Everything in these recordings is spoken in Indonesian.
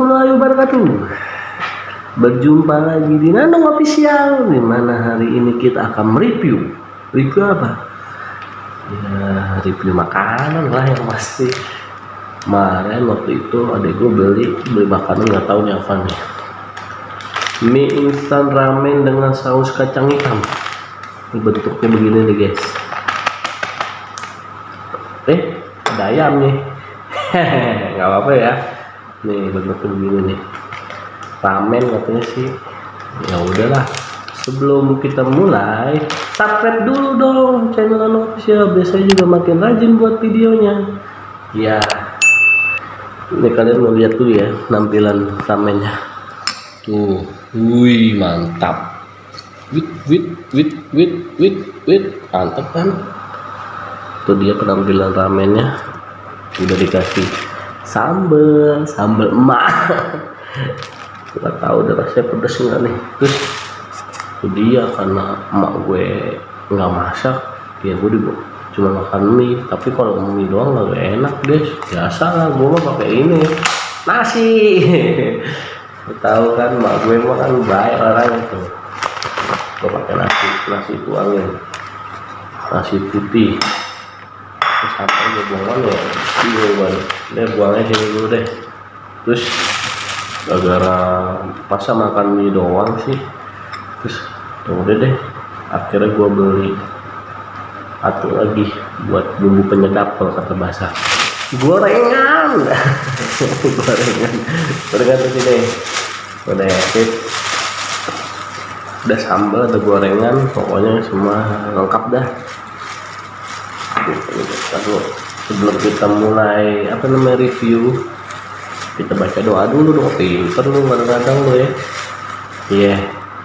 warahmatullahi wabarakatuh. Berjumpa lagi di Nanong Official, di mana hari ini kita akan mereview apa? Ya, review makanan lah yang pasti. Kemarin waktu itu adek gue beli makanan, nggak tahu nih apa nih. Mie instan ramen dengan saus kacang hitam. Ini bentuknya begini nih guys. Ada ayam nih. Nggak apa-apa ya. Nih bentuknya begini nih. Ramen katanya sih. Ya udahlah. Sebelum kita mulai, subscribe dulu dong channel Nanong Official. Biasanya juga makin rajin buat videonya. Ya. Ini kalian mau lihat dulu ya tampilan ramennya. Tuh, wih mantap. Wit, mantap kan? Itu dia penampilan ramennya. Udah dikasih sambal emak. Nggak tahu udah rasanya pedes nggak nih. Terus itu dia, karena emak gue nggak masak, ya gue cuma makan mie. Tapi kalau mie doang nggak enak deh. Biasa lah, gue mah pakai ini nasi. Tahu kan, emak gue mah kan baik orang itu. Gue pakai nasi tuangin, nasi putih. Terus apa aja buangan ya? Iya, buangnya sini dulu deh. Terus gara-gara masa makan mie doang sih, terus udah deh, akhirnya gue beli satu lagi buat bumbu penyedap kalau kata bahasa. Gorengan. Gorengan tuh sini udah sip, udah sambal, ada gorengan, pokoknya semua lengkap dah. Aduh, sebelum kita mulai review, kita baca doa dulu dong. Pinter lu kadang-kadang lu ya. Iya,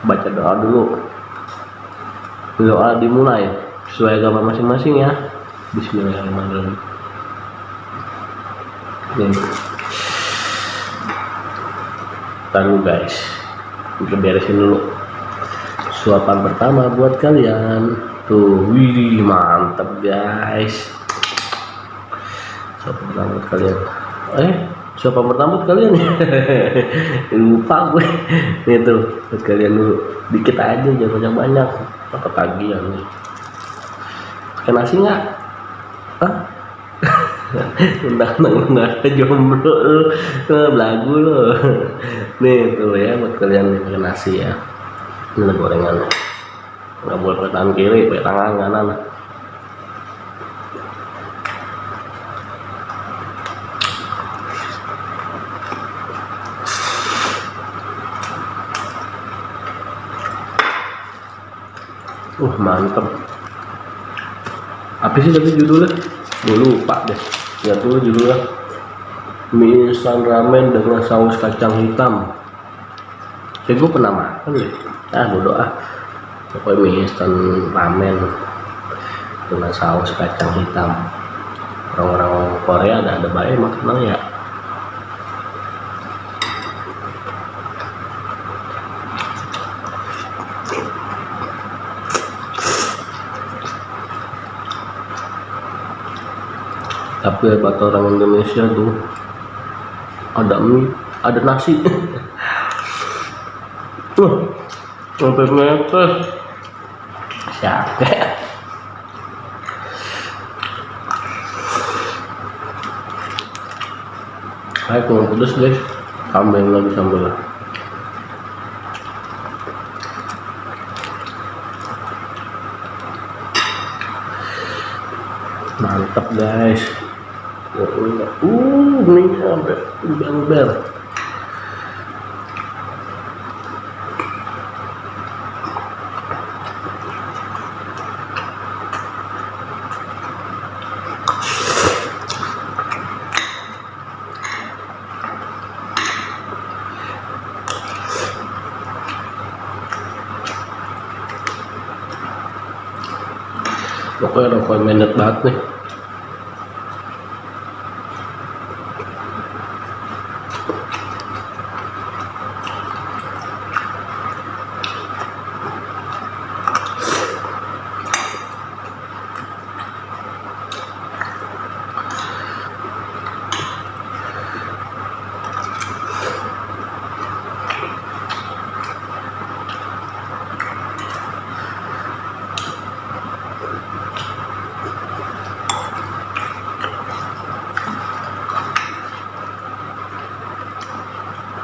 baca doa dulu. Doa dimulai sesuai agama masing-masing ya. Bismillahirrahmanirrahim. Nih. Tahu guys, kita beresin dulu. Suapan pertama buat kalian. Tuh, wih mantap guys. Suapan pertama buat kalian. Siapa pertama buat kalian ya? Lupa gue. Nih tuh buat kalian dulu. Dikit aja, jangan banyak. Apa tagihan nih? Pakai nasi nggak? Hah? Undang-undang nggak ada jomblo lu, belagu lu. Nih tuh ya buat kalian nih, pakai nasi ya. Ini gorengannya. Nggak boleh pakai tangan kiri, pakai tangan kanan. Mantep. Apa sih tadi judulnya? Gue lupa deh. Ya tuh judulnya mie instan ramen dengan saus kacang hitam. Gue pernah makan deh. Bodo ah. Pokoknya mie instan ramen dengan saus kacang hitam. Orang-orang Korea ada baik makanan ya. Tapi buat orang Indonesia tuh ada mie, ada nasi. Sampai meter. Siapa? Ayo kurang pedes guys, tambahin lagi sambal. Mantap guys. Ini sampai udah. Pokoknya recommended banget nih.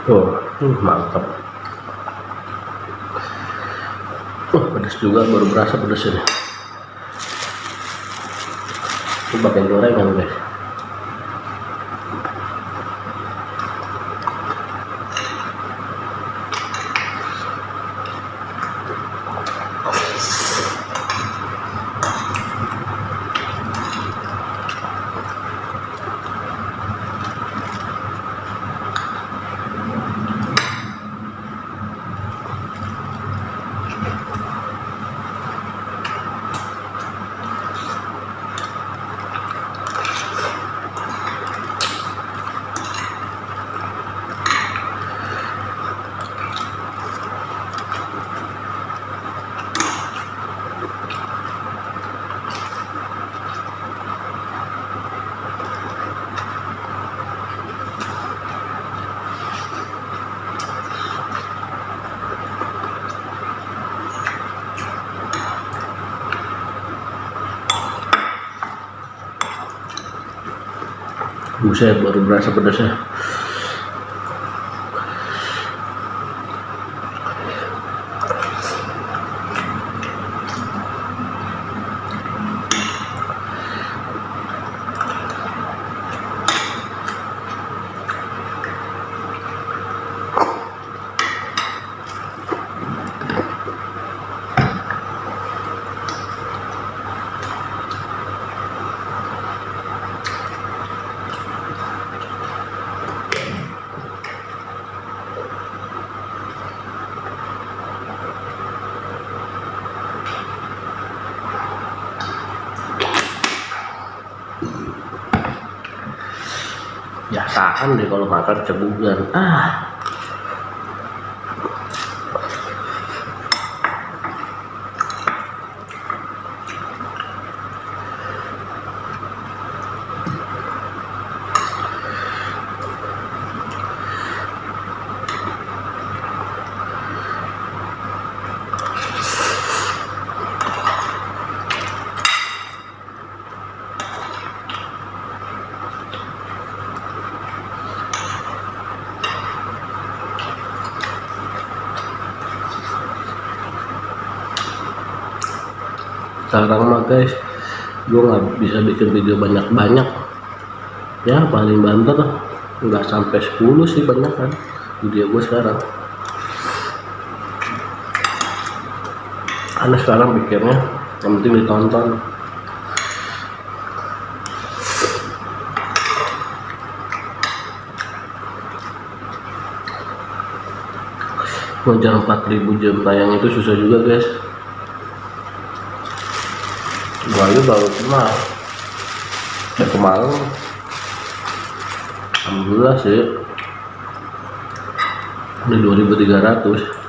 Oh, mantap. Pedas juga, baru berasa pedas ini. Ini pakai gorengan guys. Buset, baru berasa pedasnya. Biasaan deh kalau makan cebugan. Sekarang mah guys, gue nggak bisa bikin video banyak-banyak ya, paling banter nggak sampai 10 sih banyak kan video gue sekarang, karena sekarang pikirnya yang penting ditonton. Ngejar 4000 jam tayang itu susah juga guys. Gua aja baru kemarin alhamdulillah sih udah 2300.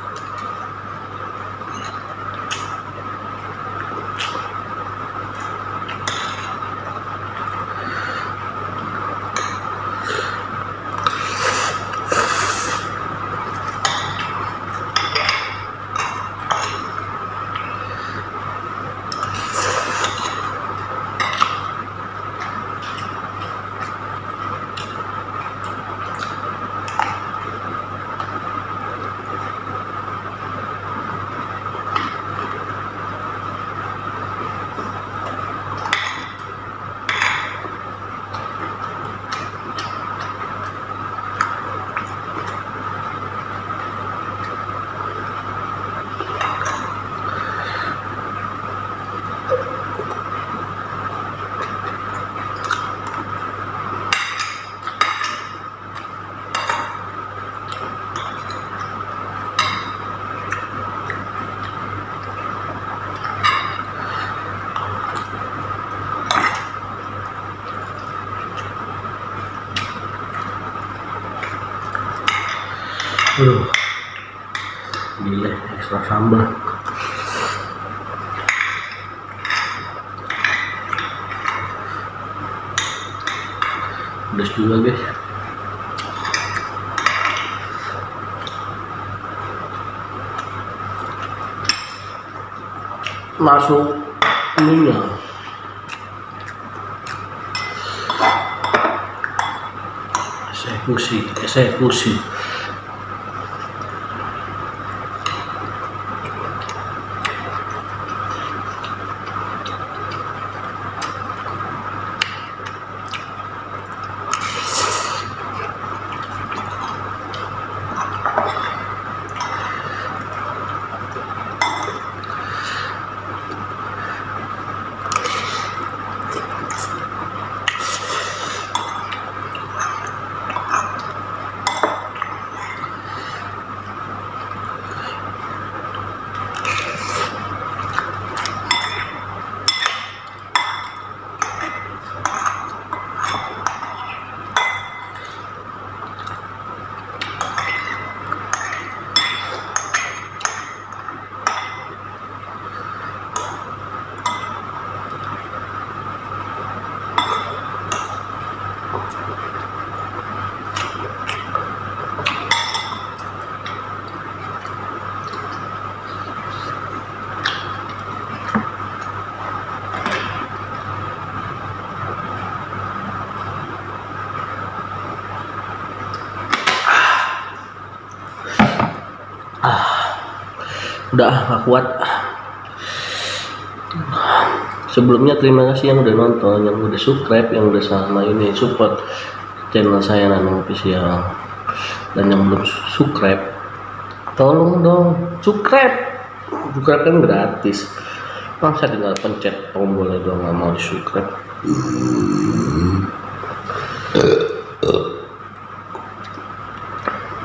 Gila, ekstra sambal. Pedas juga guys. Masuk minyak. Eksekusi. udah gak kuat. Sebelumnya terima kasih yang udah nonton, yang udah subscribe, yang udah sama ini support channel saya Nanang Official. Dan yang belum subscribe, tolong dong subscribe. Subscribe kan gratis. Masa tinggal pencet tombolnya doang nggak mau di subscribe.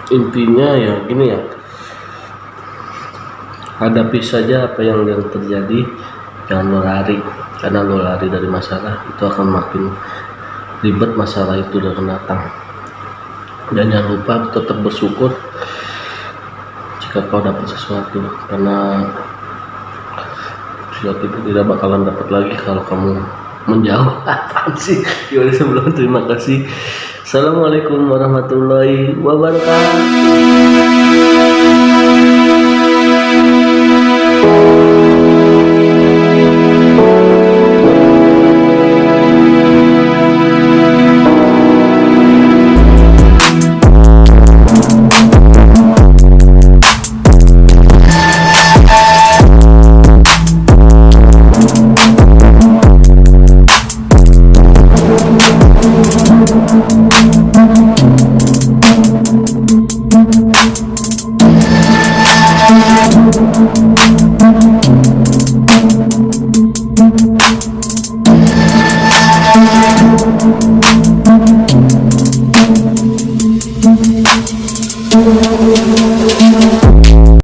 Intinya ya gini ya, hadapi saja apa yang terjadi, jangan lo lari, karena lo lari dari masalah itu akan makin ribet masalah itu akan datang. Dan jangan lupa tetap bersyukur jika kau dapat sesuatu, karena sesuatu itu tidak bakalan dapat lagi kalau kamu menjauh. Apaan sih? Yaudah, sebelum terima kasih. Assalamualaikum warahmatullahi wabarakatuh.